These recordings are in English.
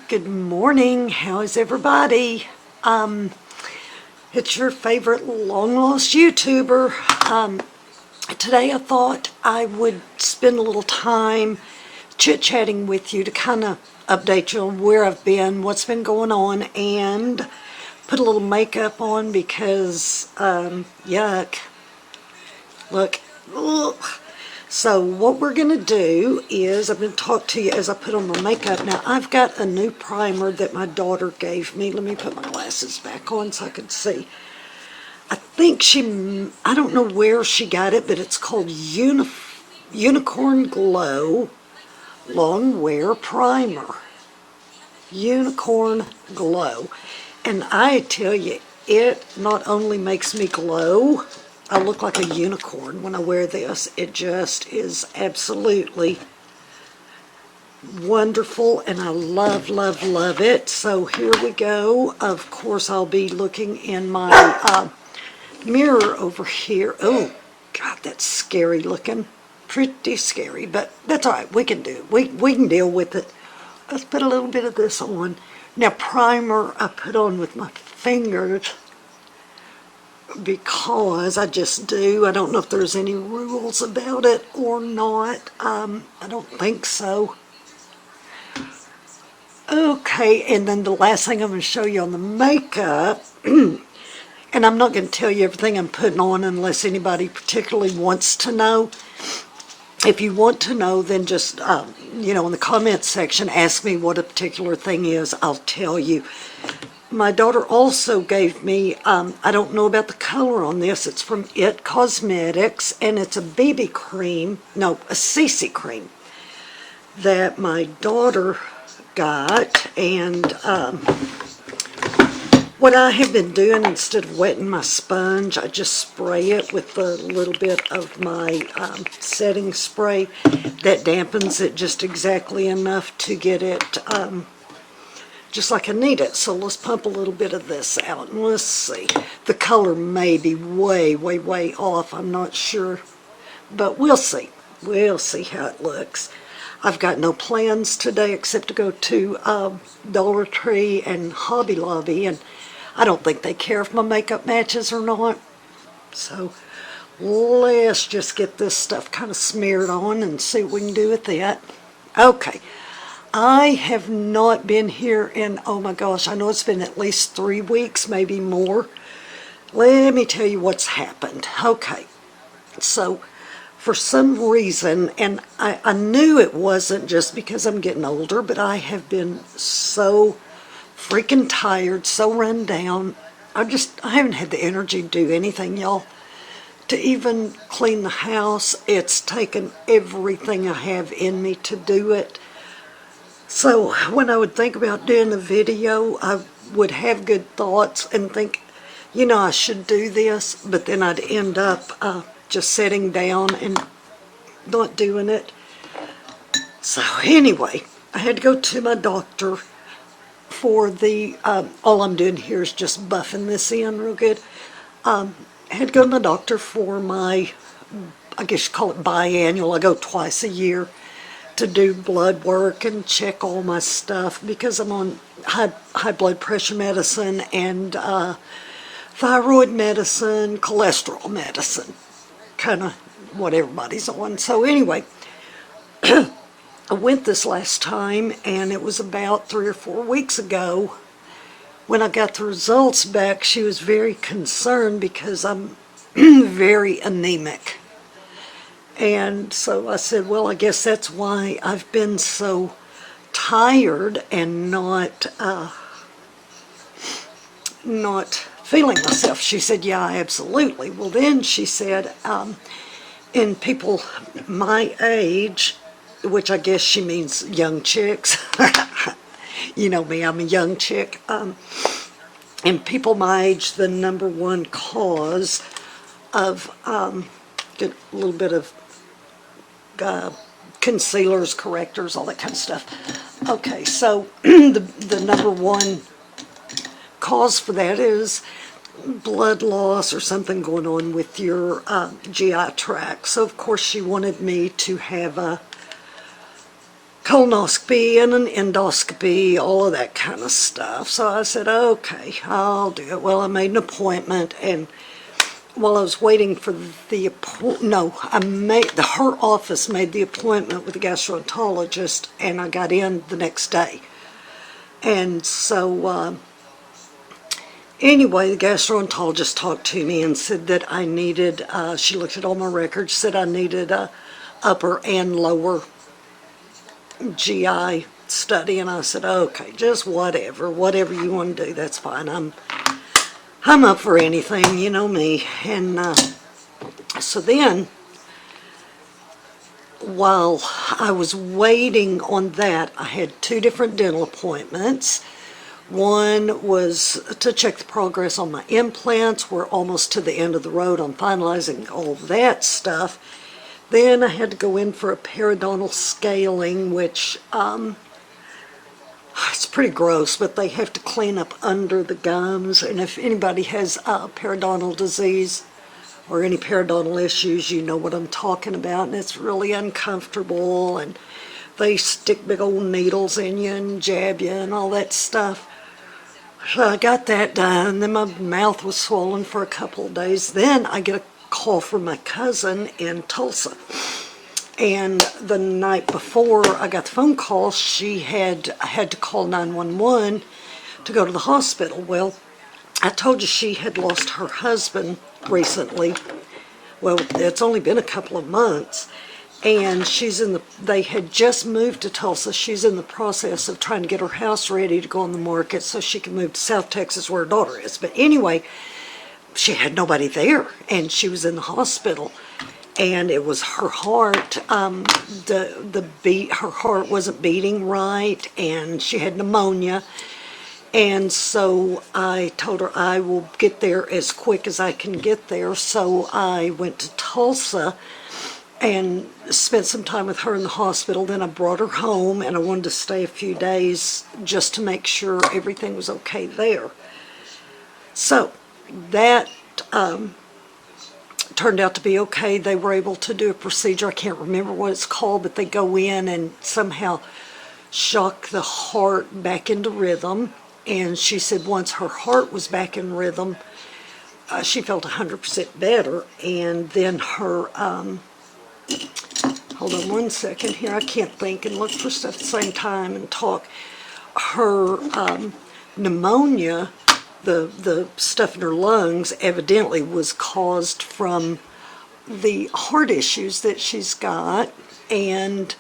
Good morning. How is everybody? It's your favorite long-lost YouTuber. Today I thought I would spend a little time chit-chatting with you to kind of update you on where I've been, what's been going on, and put a little makeup on because, yuck. Look, ugh. So what we're going to do is I'm going to talk to you as I put on my makeup. Now, I've got a new primer that my daughter gave me. Let me put my glasses back on so I can see. I think I don't know where she got it, but it's called Unicorn Glow Long Wear Primer. Unicorn Glow. And I tell you, it not only makes me glow, I look like a unicorn when I wear this. It just is absolutely wonderful, and I love, love, love it. So here we go. Of course, I'll be looking in my mirror over here. Oh, God, that's scary looking. Pretty scary, but that's all right. We can do it. We can deal with it. Let's put a little bit of this on. Now, primer I put on with my fingers because I just do. I don't know if there's any rules about it or not. I don't think so. Okay, and then the last thing I'm going to show you on the makeup, and I'm not going to tell you everything I'm putting on unless anybody particularly wants to know. If you want to know, then just, in the comments section, ask me what a particular thing is. I'll tell you. My daughter also gave me, I don't know about the color on this, it's from It Cosmetics, and it's a BB cream, no, a CC cream that my daughter got, and what I have been doing, instead of wetting my sponge, I just spray it with a little bit of my setting spray that dampens it just exactly enough to get it just like I need it. So let's pump a little bit of this out and let's see. The color may be way, way, way off. I'm not sure, but we'll see. We'll see how it looks. I've got no plans today except to go to Dollar Tree and Hobby Lobby, and I don't think they care if my makeup matches or not. So let's just get this stuff kind of smeared on and see what we can do with that. Okay. I have not been here in, oh my gosh, I know it's been at least 3 weeks, maybe more. Let me tell you what's happened. Okay, so for some reason, and I knew it wasn't just because I'm getting older, but I have been so freaking tired, so run down. I haven't had the energy to do anything, y'all. To even clean the house, it's taken everything I have in me to do it. So when I would think about doing a video, I would have good thoughts and think, I should do this, but then I'd end up just sitting down and not doing it. So anyway, I had to go to my doctor for the, all I'm doing here is just buffing this in real good. I had to go to my doctor for my, I guess you call it biannual. I go twice a year to do blood work and check all my stuff because I'm on high blood pressure medicine and thyroid medicine, cholesterol medicine, kind of what everybody's on. So anyway, I went this last time, and it was about 3 or 4 weeks ago. When I got the results back, she was very concerned because I'm very anemic. And so I said, well, I guess that's why I've been so tired and not feeling myself. She said, yeah, absolutely. Well, then she said, in people my age, which I guess she means young chicks, you know me, I'm a young chick. In people my age, the number one cause of a little bit of concealers, correctors, all that kind of stuff. Okay, so the number one cause for that is blood loss or something going on with your GI tract. So of course she wanted me to have a colonoscopy and an endoscopy, all of that kind of stuff. So I said, okay, I'll do it. Well, I made an appointment, and while I was waiting for the her office made the appointment with the gastroenterologist, and I got in the next day. And so anyway, the gastroenterologist talked to me and said that I needed, she looked at all my records, said I needed a upper and lower GI study, and I said, okay, just whatever you want to do, that's fine. I'm up for anything, you know me. And so then, while I was waiting on that, I had 2 different dental appointments. One was to check the progress on my implants. We're almost to the end of the road on finalizing all that stuff. Then I had to go in for a periodontal scaling, which it's pretty gross, but they have to clean up under the gums. And if anybody has periodontal disease or any periodontal issues, you know what I'm talking about. And it's really uncomfortable, and they stick big old needles in you and jab you and all that stuff. So I got that done. Then my mouth was swollen for a couple of days. Then I get a call from my cousin in Tulsa. And the night before I got the phone call, she had to call 911 to go to the hospital. Well, I told you she had lost her husband recently. Well, it's only been a couple of months. And they had just moved to Tulsa. She's in the process of trying to get her house ready to go on the market so she can move to South Texas where her daughter is. But anyway, she had nobody there, and she was in the hospital. And it was her heart, her heart wasn't beating right, and she had pneumonia. And so I told her I will get there as quick as I can get there. So I went to Tulsa and spent some time with her in the hospital. Then I brought her home, and I wanted to stay a few days just to make sure everything was okay there. So that turned out to be okay. They were able to do a procedure. I can't remember what it's called, but they go in and somehow shock the heart back into rhythm. And she said once her heart was back in rhythm, she felt 100% better. And then her, hold on one second here, I can't think and look for stuff at the same time and talk. Her pneumonia, the stuff in her lungs, evidently was caused from the heart issues that she's got. And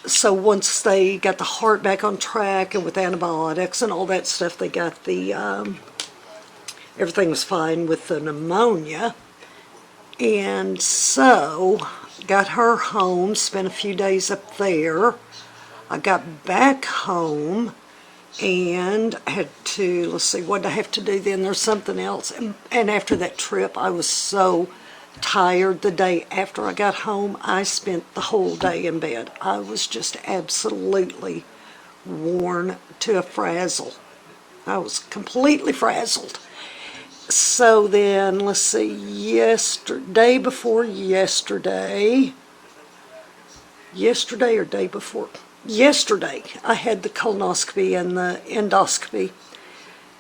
so once they got the heart back on track, and with antibiotics and all that stuff, they got the everything was fine with the pneumonia. And so got her home, spent a few days up there. I got back home and had to, let's see, what did I have to do then? There's something else. And after that trip, I was so tired. The day after I got home, I spent the whole day in bed. I was just absolutely worn to a frazzle. I was completely frazzled. So then, let's see, yesterday or day before, yesterday I had the colonoscopy and the endoscopy.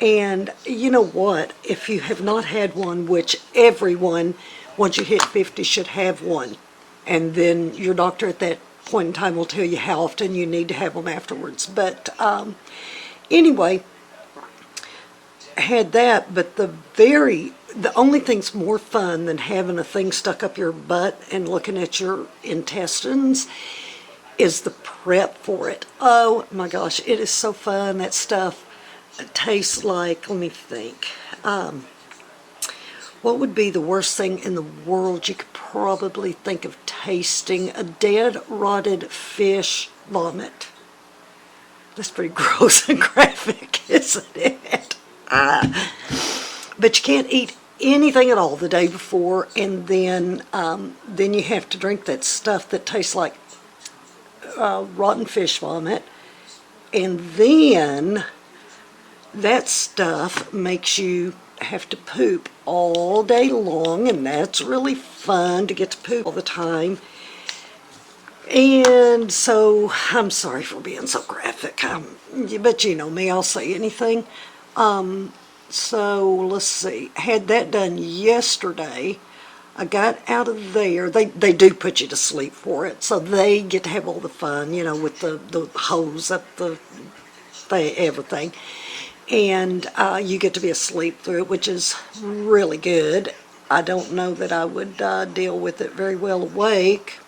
And you know what? If you have not had one, which everyone, once you hit 50, should have one, and then your doctor at that point in time will tell you how often you need to have them afterwards. But anyway, had that, but the only thing's more fun than having a thing stuck up your butt and looking at your intestines is the prep for it. Oh my gosh, it is so fun. That stuff tastes like, let me think, what would be the worst thing in the world you could probably think of tasting? A dead, rotted fish vomit. That's pretty gross and graphic, isn't it? But you can't eat anything at all the day before, and then you have to drink that stuff that tastes like rotten fish vomit, and then that stuff makes you have to poop all day long, and that's really fun to get to poop all the time. And so, I'm sorry for being so graphic, but you know me, I'll say anything. So, let's see, had that done yesterday. I got out of there. They do put you to sleep for it, so they get to have all the fun, you know, with the hose up everything. And you get to be asleep through it, which is really good. I don't know that I would deal with it very well awake.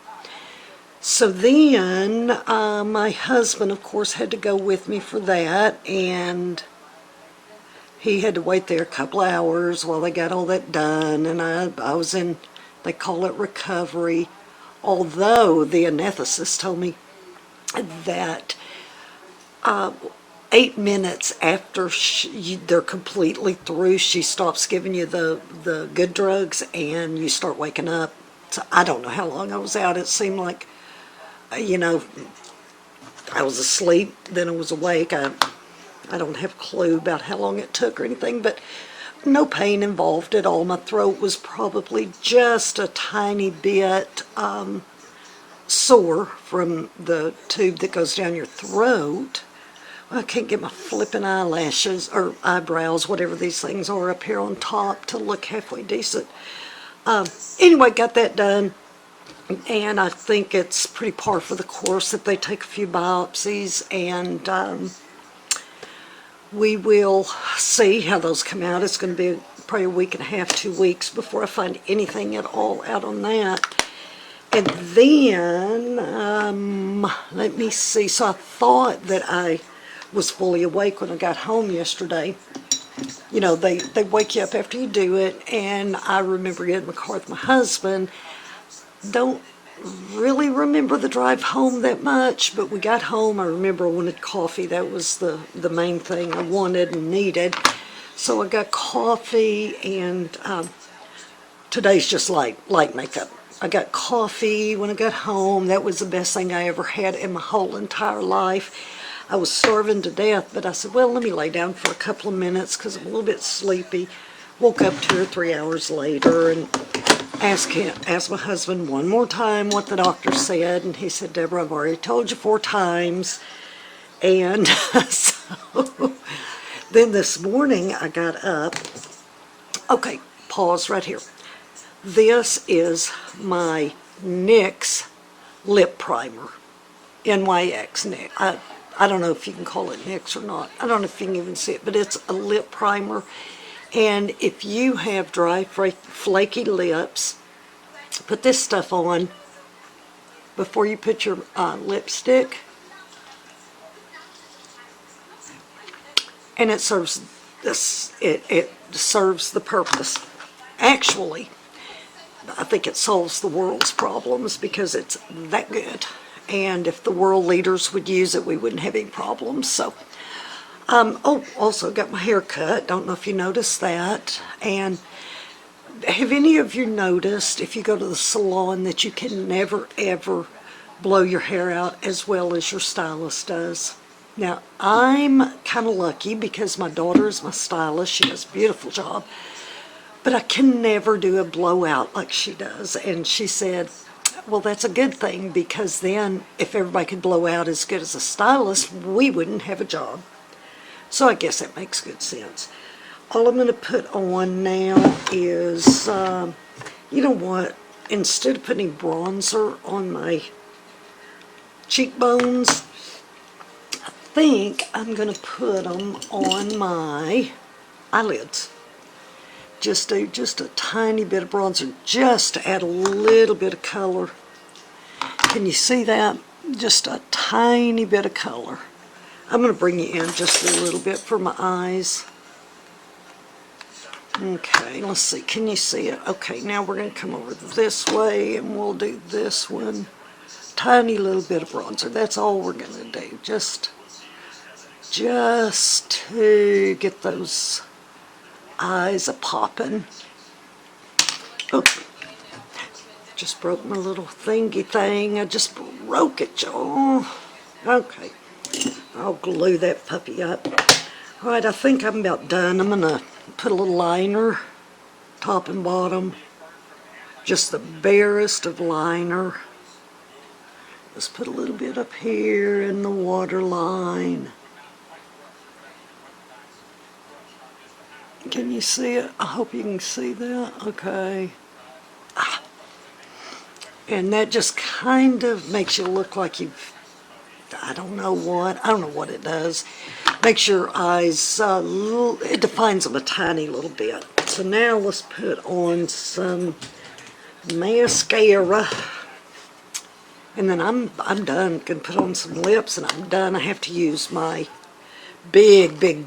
So then my husband, of course, had to go with me for that, and he had to wait there a couple hours while they got all that done, and I was in, they call it recovery, although the anesthetist told me that 8 minutes after they're completely through, she stops giving you the good drugs and you start waking up. So I don't know how long I was out. It seemed like, you know, I was asleep, then I was awake. I don't have a clue about how long it took or anything, but no pain involved at all. My throat was probably just a tiny bit sore from the tube that goes down your throat. I can't get my flipping eyelashes or eyebrows, whatever these things are, up here on top to look halfway decent. Anyway, got that done, and I think it's pretty par for the course that they take a few biopsies, and we will see how those come out. It's going to be probably a week and a half, 2 weeks before I find anything at all out on that. And then, let me see. So I thought that I was fully awake when I got home yesterday. You know, they wake you up after you do it, and I remember getting in the car with my husband. Don't really remember the drive home that much, but we got home. I remember I wanted coffee. That was the main thing I wanted and needed. So I got coffee, and today's just light makeup. I got coffee when I got home. That was the best thing I ever had in my whole entire life. I was starving to death, but I said, well, let me lay down for a couple of minutes because I'm a little bit sleepy. Woke up 2 or 3 hours later and asked my husband one more time what the doctor said, and he said, Deborah, I've already told you 4 times. And so then this morning I got up. Okay, pause right here. This is my NYX lip primer, NYX NYX. I don't know if you can call it NYX or not. I don't know if you can even see it, but it's a lip primer. And if you have dry, flaky lips, put this stuff on before you put your lipstick, and it serves this. It serves the purpose. Actually, I think it solves the world's problems because it's that good. And if the world leaders would use it, we wouldn't have any problems. So, oh, also got my hair cut. Don't know if you noticed that. And have any of you noticed, if you go to the salon, that you can never, ever blow your hair out as well as your stylist does? Now, I'm kind of lucky because my daughter is my stylist. She does a beautiful job. But I can never do a blowout like she does. And she said, well, that's a good thing, because then if everybody could blow out as good as a stylist, we wouldn't have a job. So I guess that makes good sense. All I'm going to put on now is, you know what, instead of putting bronzer on my cheekbones, I think I'm going to put them on my eyelids. Just a tiny bit of bronzer, just to add a little bit of color. Can you see that? Just a tiny bit of color. I'm going to bring you in just a little bit for my eyes. Okay, let's see. Can you see it? Okay, now we're going to come over this way, and we'll do this one. Tiny little bit of bronzer. That's all we're going to do. Just to get those eyes a-popping. Oh, just broke my little thingy thing. I just broke it, y'all. Okay, I'll glue that puppy up. All right, I think I'm about done. I'm going to put a little liner, top and bottom. Just the barest of liner. Let's put a little bit up here in the waterline. Can you see it? I hope you can see that. Okay. And that just kind of makes you look like you've, I don't know what it does. Makes your eyes, it defines them a tiny little bit. So now let's put on some mascara. And then I'm done. Can put on some lips and I'm done. I have to use my big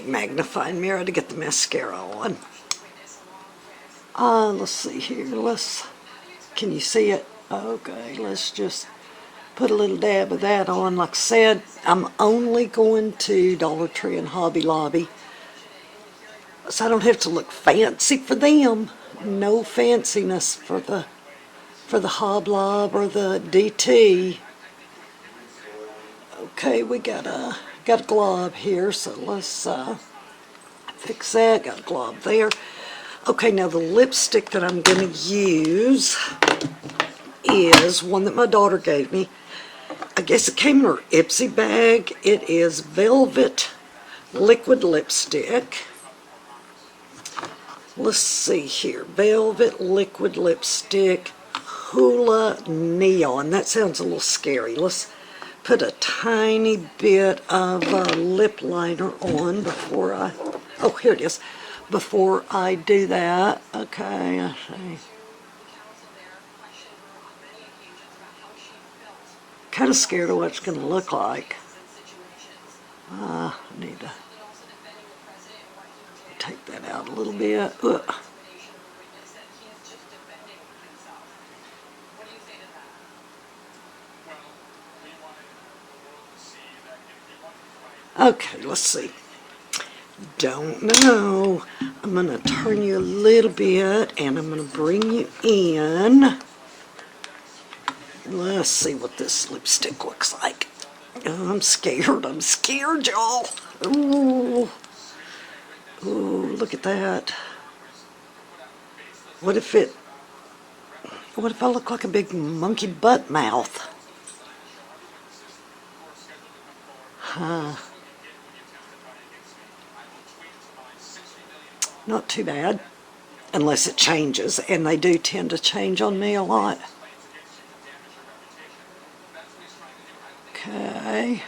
magnifying mirror to get the mascara on. Let's see here. Can you see it? Okay, let's just put a little dab of that on. Like I said, I'm only going to Dollar Tree and Hobby Lobby, so I don't have to look fancy for them. No fanciness for the Hoblob or the DT. Okay, we got a glob here, so let's fix that. Got a glob there. Okay, now the lipstick that I'm going to use is one that my daughter gave me. I guess it came in her Ipsy bag. It is Velvet Liquid Lipstick. Let's see here. Velvet Liquid Lipstick Hula Neon. That sounds a little scary. Let's put a tiny bit of lip liner on before I... Oh, here it is. Before I do that. Okay, I see. Kind of scared of what it's going to look like. I need to take that out a little bit. Ugh. Okay, let's see. Don't know. I'm going to turn you a little bit and I'm going to bring you in. Let's see what this lipstick looks like. Oh, I'm scared, y'all. Ooh. Ooh, look at that. What if I look like a big monkey butt mouth? Huh. Not too bad, unless it changes, and they do tend to change on me a lot. Okay.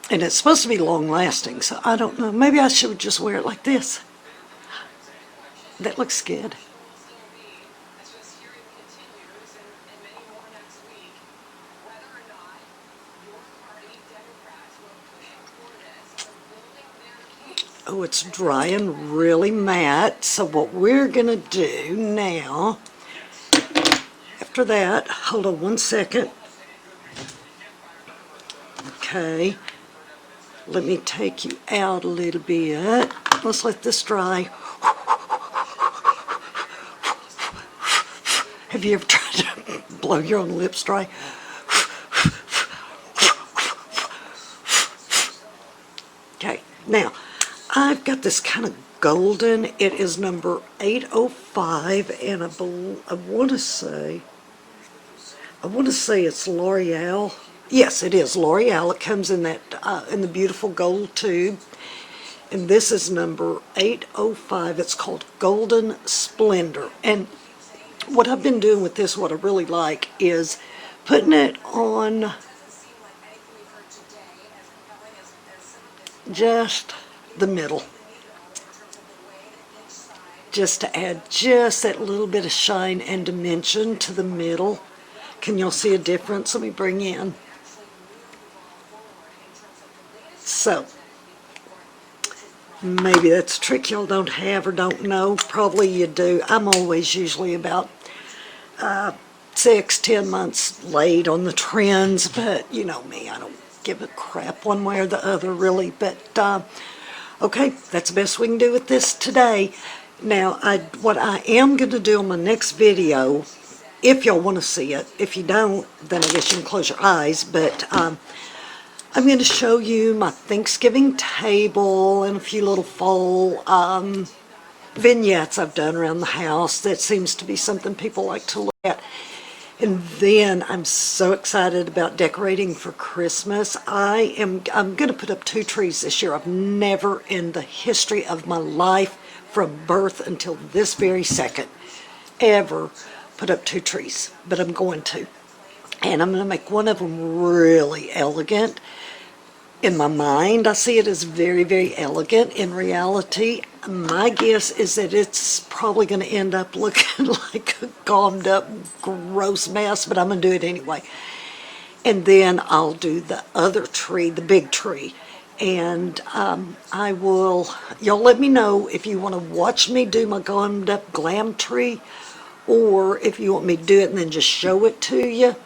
And it's supposed to be long-lasting, so I don't know. Maybe I should just wear it like this. That looks good. Oh, it's drying really matte. So what we're going to do now, after that, hold on one second. Okay, let me take you out a little bit. Let's let this dry. Have you ever tried to blow your own lips dry? Okay, now I've got this kind of golden. It is number 805, and I want to say it's L'Oreal. Yes, it is L'Oreal. It comes in that in the beautiful gold tube, and this is number 805. It's called Golden Splendor. And what I've been doing with this, what I really like, is putting it on just the middle, just to add just that little bit of shine and dimension to the middle. Can y'all see a difference? Let me bring in. So, maybe that's a trick y'all don't have or don't know. Probably you do. I'm always usually about 6-10 months late on the trends, but you know me, I don't give a crap one way or the other really. But okay, that's the best we can do with this today. Now, what I am going to do on my next video, if y'all want to see it, if you don't, then I guess you can close your eyes, but I'm going to show you my Thanksgiving table and a few little fall vignettes I've done around the house. That seems to be something people like to look at. And then I'm so excited about decorating for Christmas. I'm going to put up 2 trees this year. I've never in the history of my life, from birth until this very second, ever put up 2 trees, but I'm going to. And I'm going to make one of them really elegant. In my mind, I see it as very, very elegant. In reality, my guess is that it's probably going to end up looking like a gummed up, gross mess, but I'm going to do it anyway. And then I'll do the other tree, the big tree. And y'all let me know if you want to watch me do my gummed up glam tree, or if you want me to do it and then just show it to you.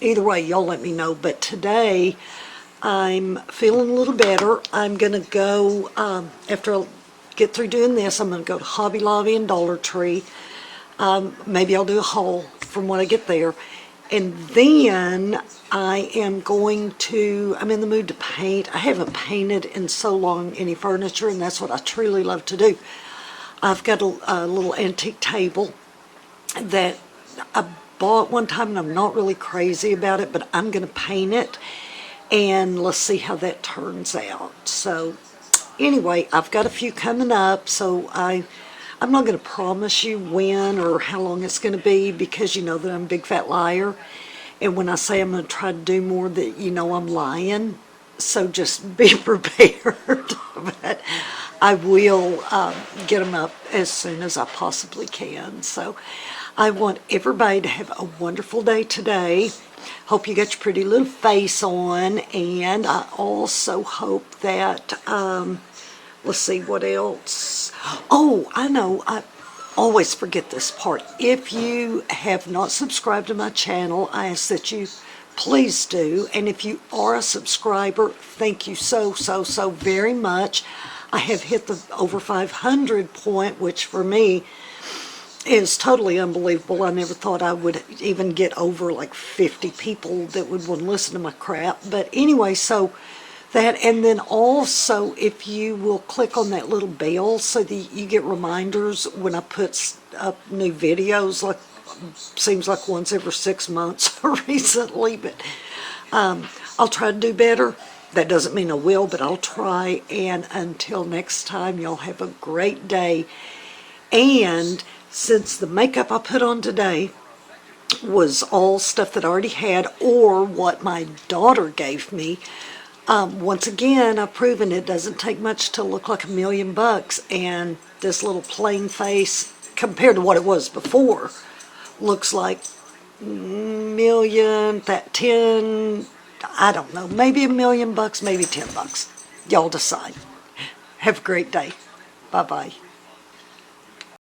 Either way, y'all let me know. But today, I'm feeling a little better. I'm going to go, after I get through doing this, I'm going to go to Hobby Lobby and Dollar Tree. Maybe I'll do a haul from when I get there. And then I am going to, I'm in the mood to paint. I haven't painted in so long any furniture, and that's what I truly love to do. I've got a little antique table that I bought one time, and I'm not really crazy about it, but I'm going to paint it. And let's see how that turns out. So anyway, I've got a few coming up, so I'm not going to promise you when or how long it's going to be, because you know that I'm a big fat liar. And when I say I'm going to try to do more, that you know I'm lying. So just be prepared. But I will get them up as soon as I possibly can. So I want everybody to have a wonderful day today. Hope you got your pretty little face on, and I also hope that, let's see, what else? Oh, I know, I always forget this part. If you have not subscribed to my channel, I ask that you please do, and if you are a subscriber, thank you so, so, so very much. I have hit the over 500 point, which for me is totally unbelievable. I never thought I would even get over like 50 people that would want to listen to my crap. But anyway, so that, and then also if you will click on that little bell so that you get reminders when I put up new videos, like seems like once every 6 months recently, but I'll try to do better. That doesn't mean I will, but I'll try. And until next time, y'all have a great day. And since the makeup I put on today was all stuff that I already had or what my daughter gave me, once again, I've proven it doesn't take much to look like $1,000,000, and this little plain face, compared to what it was before, looks like million, that 10, I don't know, maybe $1,000,000, maybe $10. Y'all decide. Have a great day. Bye-bye.